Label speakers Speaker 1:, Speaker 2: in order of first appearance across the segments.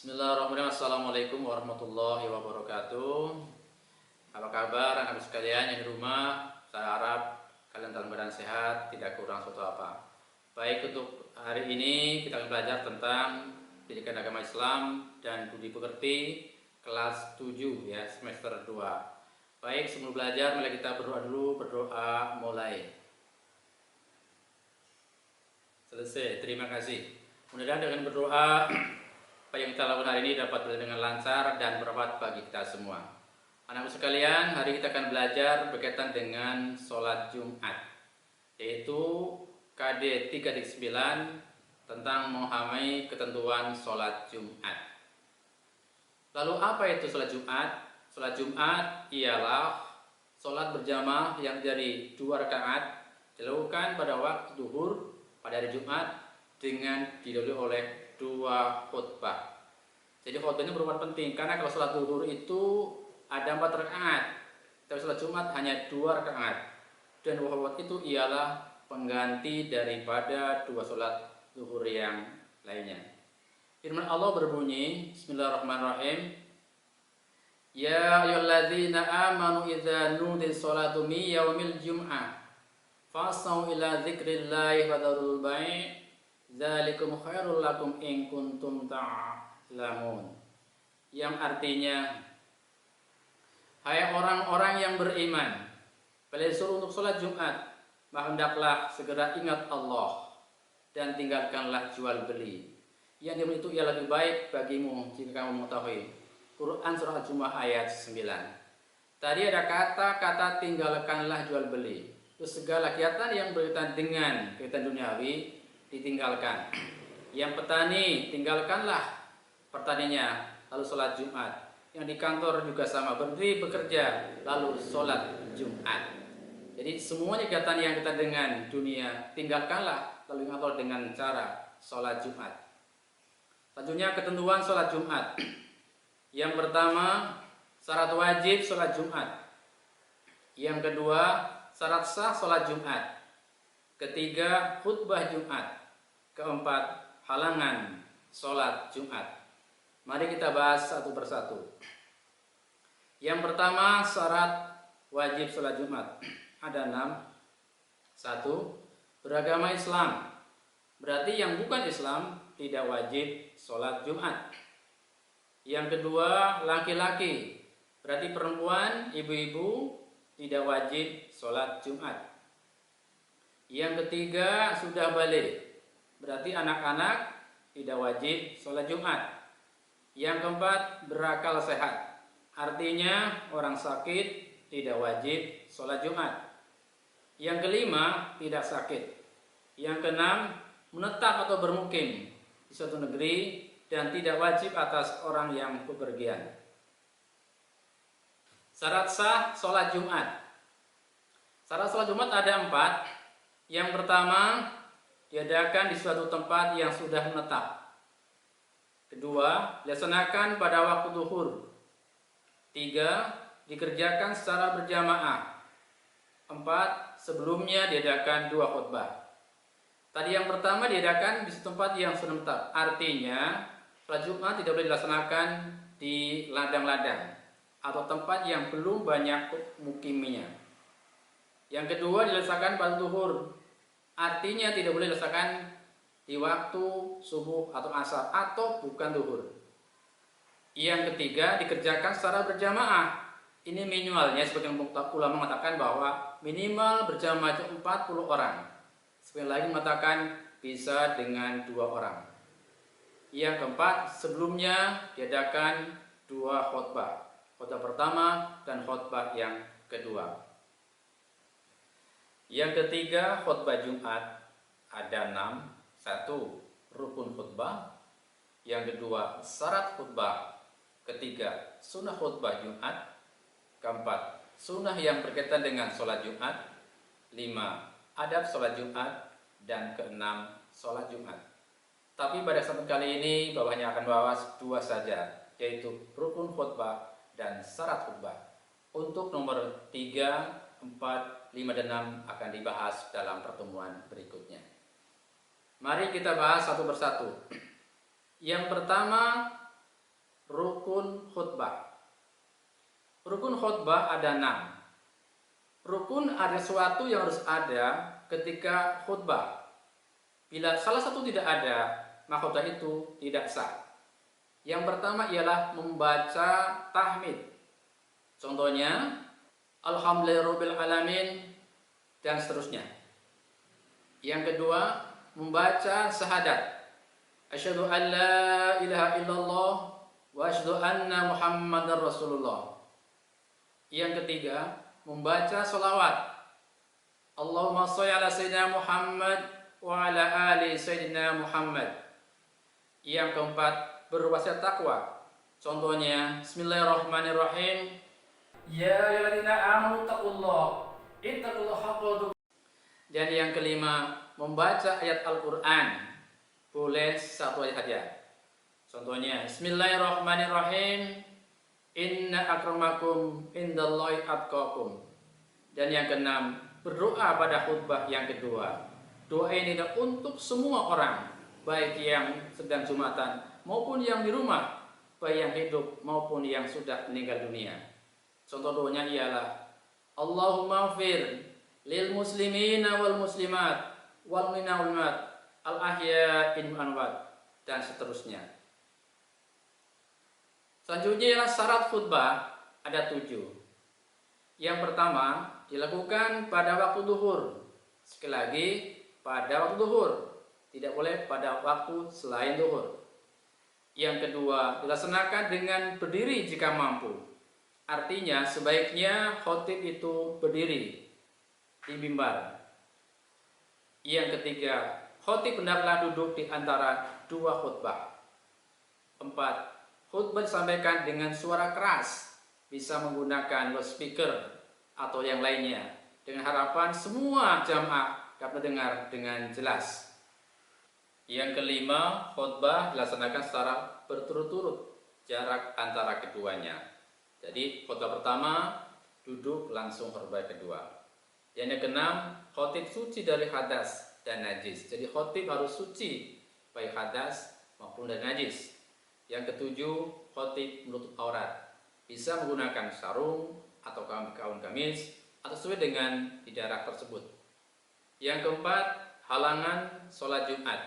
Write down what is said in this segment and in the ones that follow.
Speaker 1: Bismillahirrahmanirrahim. Assalamualaikum warahmatullahi wabarakatuh. Apa kabar anak sekalian yang di rumah? Saya harap kalian dalam keadaan sehat, tidak kurang suatu apa. Baik, untuk hari ini kita akan belajar tentang pendidikan agama Islam dan budi pekerti kelas 7 ya, semester 2. Baik, sebelum belajar mari kita berdoa dulu. Berdoa mulai. Selesai, terima kasih. Mudah-mudahan dengan berdoa apa yang kita lakukan hari ini dapat berjalan dengan lancar dan bermanfaat bagi kita semua. Anak sekalian, hari kita akan belajar berkaitan dengan sholat Jumat, yaitu KD 3.9 tentang memahami ketentuan sholat Jumat. Lalu apa itu sholat Jumat? Sholat Jumat ialah sholat berjamaah yang dari 2 rakaat dilakukan pada waktu zuhur pada hari Jumat dengan didahului oleh 2 khutbah. Jadi khutbah ini berperan penting karena kalau sholat zuhur itu ada 4 rakaat, tapi sholat Jumat hanya 2 rakaat. Dan 2 khutbah itu ialah pengganti daripada 2 sholat zuhur yang lainnya. Firman Allah berbunyi, Bismillahirrahmanirrahim. Ya ayyuhalladzina amanu idza nudiya sholatu min yaumil jum'ah fasau ila dzikrillahi wa dzarul bai' dzalikum khairul lakum in kuntum ta'lamun. Yang artinya, hai orang-orang yang beriman, bila disuruh untuk sholat Jumat, maka hendaklah segera ingat Allah dan tinggalkanlah jual beli. Yang itu ia lebih baik bagimu jika kamu mengetahui. Quran surah Al-Jumu'ah ayat 9. Tadi ada kata-kata tinggalkanlah jual beli. Terus segala kegiatan yang berkaitan dengan kegiatan duniawi ditinggalkan. Yang petani, tinggalkanlah pertaniannya, lalu sholat Jumat. Yang di kantor juga sama, berdiri bekerja, lalu sholat Jumat. Jadi semuanya kegiatan yang kita dengan dunia, tinggalkanlah, lalu ingatlah dengan cara sholat Jumat. Selanjutnya ketentuan sholat Jumat. Yang pertama, syarat wajib sholat Jumat. Yang kedua, syarat sah sholat Jumat. Ketiga, khutbah Jumat. Keempat, halangan sholat Jumat. Mari kita bahas satu persatu. Yang pertama, syarat wajib sholat Jumat. Ada 6. 1. Beragama Islam. Berarti yang bukan Islam tidak wajib sholat Jumat. Yang kedua, laki-laki. Berarti perempuan, ibu-ibu tidak wajib sholat Jumat. Yang ketiga, sudah balik. Berarti anak-anak tidak wajib sholat Jumat. Yang keempat, berakal sehat. Artinya orang sakit tidak wajib sholat Jumat. Yang kelima, tidak sakit. Yang keenam, menetap atau bermukim di suatu negeri dan tidak wajib atas orang yang bepergian. Syarat sah sholat Jumat. Syarat sholat Jumat ada 4. Yang pertama, diadakan di suatu tempat yang sudah menetap. Kedua, dilaksanakan pada waktu zuhur. 3, dikerjakan secara berjamaah. 4, sebelumnya diadakan 2 khutbah. Tadi yang pertama diadakan di suatu tempat yang sudah menetap. Artinya, sholat Jumat tidak boleh dilaksanakan di ladang-ladang atau tempat yang belum banyak mukiminya. Yang kedua, dilaksanakan pada zuhur. Artinya tidak boleh dilaksanakan di waktu subuh atau asar atau bukan zuhur. Yang ketiga, dikerjakan secara berjamaah. Ini minimalnya, sebagian ulama mengatakan bahwa minimal berjamaah itu 40 orang. Sebagian lagi mengatakan bisa dengan 2 orang. Yang keempat, sebelumnya diadakan 2 khutbah. Khutbah pertama dan khutbah yang kedua. Yang ketiga, khutbah Jumat ada 6. 1, rukun khutbah. Yang kedua, syarat khutbah. Ketiga, sunnah khutbah Jumat. Keempat, sunnah yang berkaitan dengan sholat Jumat. 5, adab sholat Jumat. Dan keenam, sholat Jumat. Tapi pada kesempatan kali ini bawahnya akan bahas 2 saja, yaitu rukun khutbah dan syarat khutbah. Untuk nomor 3, 4, 5, dan 6 akan dibahas dalam pertemuan berikutnya. Mari kita bahas satu persatu. Yang pertama, rukun khutbah. Rukun khutbah ada 6. Rukun ada sesuatu yang harus ada ketika khutbah. Bila salah satu tidak ada, maka khutbah itu tidak sah. Yang pertama ialah membaca tahmid. Contohnya, Alhamdulillahirabbil alamin dan seterusnya. Yang kedua, membaca syahadat. Asyhadu an la ilaha illallah wa asyhadu anna Muhammadar Rasulullah. Yang ketiga, membaca sholawat. Allahumma sholli ala sayyidina Muhammad wa ala ali sayyidina Muhammad. Yang keempat, berwasiat takwa. Contohnya, Bismillahirrahmanirrahim. Ya ayyuhalladzina amanu taqullaha haqqa. Dan yang kelima, membaca ayat Al-Qur'an. Boleh satu ayat saja. Contohnya, Bismillahirrahmanirrahim. Inna akramakum indallahi atqakum. Dan yang keenam, berdoa pada khutbah yang kedua. Doa ini untuk semua orang, baik yang sedang jumatan maupun yang di rumah, baik yang hidup maupun yang sudah meninggal dunia. Contoh doanya ialah Allahumma fir lil muslimina wal muslimat wal mu'minina wal mu'minat al ahya'in amwat dan seterusnya. Selanjutnya ialah syarat khutbah, ada 7. Yang pertama, dilakukan pada waktu zuhur. Sekali lagi, pada waktu zuhur. Tidak boleh pada waktu selain zuhur. Yang kedua, dilaksanakan dengan berdiri jika mampu. Artinya, sebaiknya khotib itu berdiri di mimbar. Yang ketiga, khotib hendaklah duduk di antara 2 khutbah. 4. Khutbah disampaikan dengan suara keras, bisa menggunakan loudspeaker atau yang lainnya, dengan harapan semua jamaah dapat mendengar dengan jelas. Yang kelima, khutbah dilaksanakan secara berturut-turut, jarak antara keduanya. Jadi khutbah pertama duduk langsung khutbah kedua. Yang keenam, khotib suci dari hadas dan najis. Jadi khotib harus suci baik hadas maupun dari najis. Yang ketujuh, khotib menutup aurat. Bisa menggunakan sarung atau gaun gamis atau sesuai dengan di daerah tersebut. Yang keempat, halangan sholat Jumat.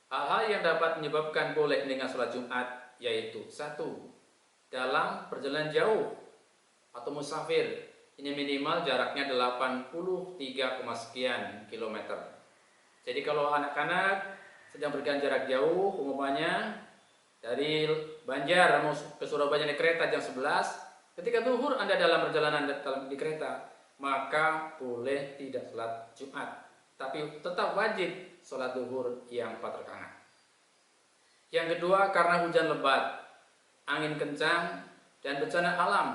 Speaker 1: Hal-hal yang dapat menyebabkan boleh dengan sholat Jumat yaitu 1. Dalam perjalanan jauh atau musafir. Ini minimal jaraknya 83, sekian kilometer. Jadi kalau anak-anak sedang berjalan jarak jauh, umumnya dari Banjar ke Surabaya naik kereta jam 11, ketika zuhur Anda dalam perjalanan di kereta, maka boleh tidak sholat Jumat, tapi tetap wajib sholat zuhur yang 4 rakaat. Yang kedua, karena hujan lebat, angin kencang, dan bencana alam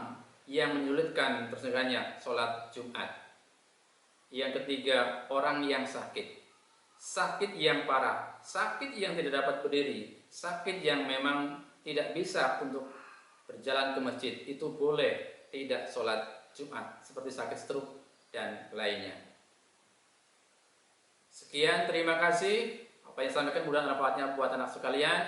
Speaker 1: yang menyulitkan terselenggaranya sholat Jumat. Yang ketiga, orang yang sakit. Sakit yang parah, sakit yang tidak dapat berdiri, sakit yang memang tidak bisa untuk berjalan ke masjid, itu boleh tidak sholat Jumat, seperti sakit stroke dan lainnya. Sekian, terima kasih. Apa yang saya sampaikan mudah manfaatnya buat anak sekalian.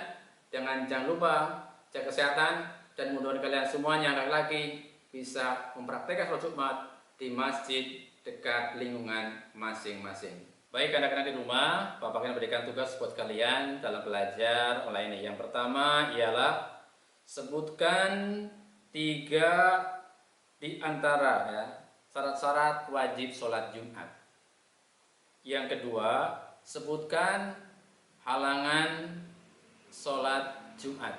Speaker 1: Jangan lupa jaga kesehatan, dan mudah-mudahan kalian semuanya laki-laki bisa mempraktekkan sholat Jumat di masjid dekat lingkungan masing-masing. Baik anak-anak di rumah, Bapak akan berikan tugas buat kalian dalam belajar online. Yang pertama ialah sebutkan 3 di antara syarat-syarat wajib sholat Jumat. Yang kedua, sebutkan halangan sholat Jumat.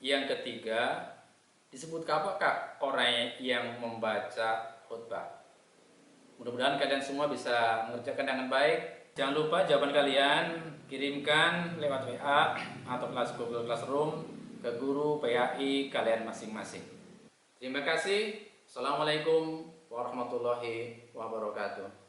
Speaker 1: Yang ketiga, disebutkan apakah orang yang membaca khutbah. Mudah-mudahan kalian semua bisa mengerjakan dengan baik. Jangan lupa jawaban kalian kirimkan lewat WA atau kelas Google Classroom ke guru PAI kalian masing-masing. Terima kasih. Assalamualaikum warahmatullahi wabarakatuh.